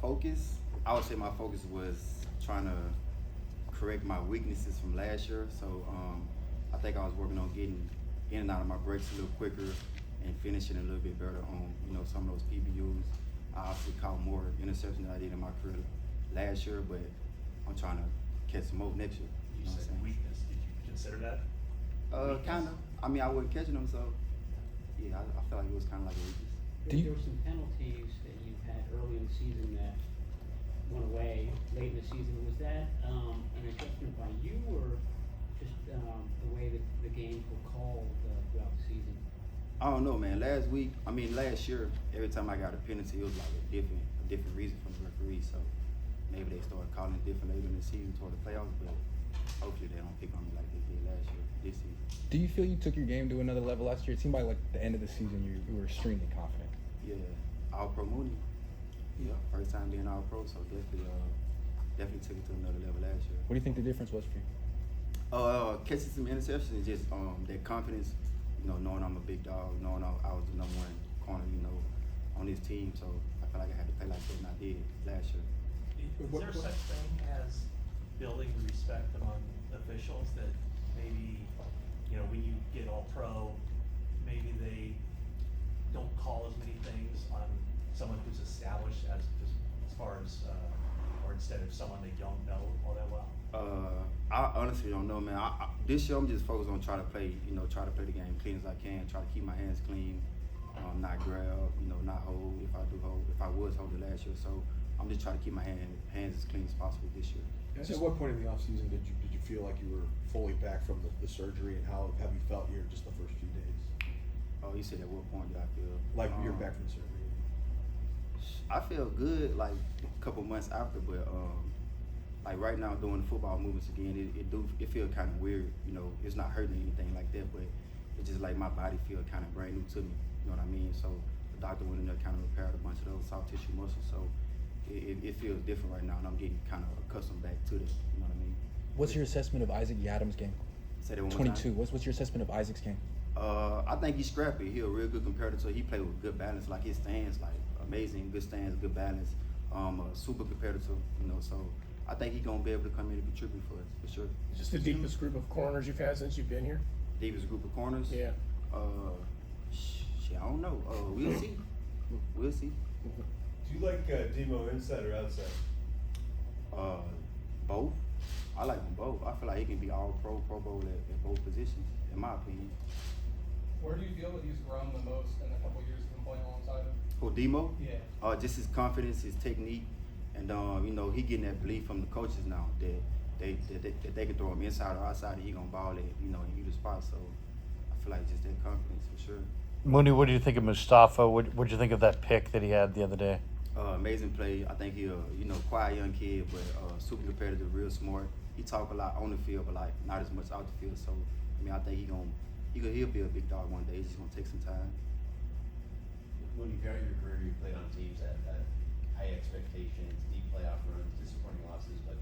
focus, I would say my focus was trying to correct my weaknesses from last year. So I think I was working on getting in and out of my breaks a little quicker and finishing a little bit better on, some of those PBUs. I obviously caught more interceptions than I did in my career last year, but I'm trying to catch some more next year. You said weakness. Did you consider that? Kind of. I mean, I wasn't catching them, so yeah, I felt like it was kind of like a weakness. There were some penalties that you had early in the season that went away late in the season. Was that an adjustment by you, or just the way that the games were called throughout the season? I don't know, man. Last year, every time I got a penalty, it was like a different reason from the referee. So maybe they started calling it different later in the season toward the playoffs, but hopefully they don't pick on me like they did last year, this season. Do you feel you took your game to another level last year? It seemed like the end of the season you were extremely confident. Yeah, All-Pro Mooney. Yeah, first time being All-Pro, so definitely took it to another level last year. What do you think the difference was for you? Catching some interceptions and just that confidence, knowing I'm a big dog, knowing I was the number one corner, on this team. So I felt like I had to play like that, and I did last year. Is there such thing as building respect among officials that maybe, when you get All-Pro, maybe they don't call as many things on someone who's established as far as, or instead of someone they don't know all that well? I honestly don't know, man. This year I'm just focused on trying to play the game clean as I can, try to keep my hands clean, not grab, not hold if I do hold, if I was holding last year. So I'm just trying to keep my hands as clean as possible this year. At what point in the offseason did you feel like you were fully back from the surgery, and how have you felt here just the first few days? Oh, you said at what point did I feel? Like you're back from the surgery. I feel good like a couple months after, but like right now doing the football movements again, it feel kind of weird. It's not hurting anything like that, but it's just like my body feel kind of brand new to me. You know what I mean? So the doctor went in there, kind of repaired a bunch of those soft tissue muscles. So it feels different right now, and I'm getting kind of accustomed back to this. You know what I mean? What's your assessment of Isaac Yiadom's game? Say that one more 22. time. What's your assessment of Isaac's game? I think he's scrappy. He's a real good competitor. He played with good balance. Like his stance, like amazing, good stance, good balance. Super competitor. So I think he's gonna be able to come in and contribute for us for sure. Just the deepest group of corners you've had since you've been here? Deepest group of corners? Yeah. Shit, I don't know. We'll see. We'll see. Do you like Demo inside or outside? Both. I like them both. I feel like he can be all Pro Bowl at both positions, in my opinion. Where do you feel that he's grown the most in the couple years you've been playing alongside him? Who, Demo? Yeah. Just his confidence, his technique, and he getting that belief from the coaches now that they can throw him inside or outside, and he gonna ball it, in either spot. So I feel like just that confidence for sure. Mooney, what do you think of Mustafa? What do you think of that pick that he had the other day? Amazing play. I think he quiet young kid, but super competitive, real smart. He talk a lot on the field, but like not as much out the field. So I think he'll be a big dog one day. He's just gonna take some time. When you got your career, you played on teams that had high expectations, deep playoff runs, disappointing losses, but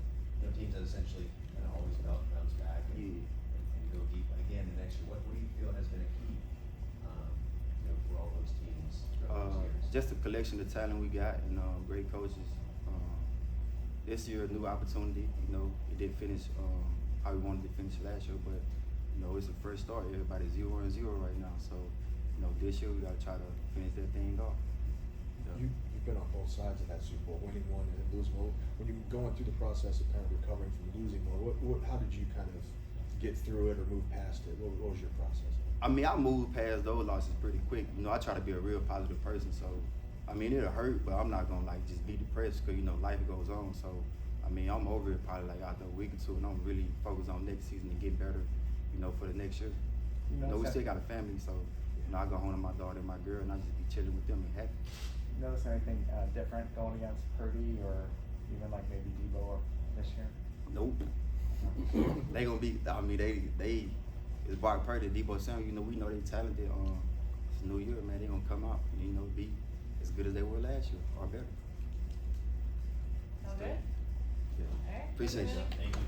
teams that essentially always bounce back and go deep. Again, the next year, what do you feel has been a key, for all those teams throughout those years? Just a collection of talent we got and great coaches. This year, a new opportunity. It didn't finish how we wanted to finish last year, but it's a fresh start. Everybody's 0-0 right now, so this year we got to try to finish that thing off. You've been on both sides of that Super Bowl, winning one and losing one. When you were going through the process of kind of recovering from losing one, how did you kind of get through it or move past it? What was your process? I moved past those losses pretty quick. I try to be a real positive person, so it'll hurt, but I'm not gonna just be depressed because life goes on. So I'm over it probably after a week or two, and I'm really focused on next season and get better, for the next year. We still got a family, so I go home to my daughter and my girl, and I just be chilling with them and happy. Notice anything different going against Purdy or even like maybe Debo or this year? Nope. They gonna be. They it's Brock Purdy, Debo Samuel. We know they talented. It's New Year, man. They gonna come out, and, be as good as they were last year or better. Okay. Yeah. All right. Appreciate you. Thank you.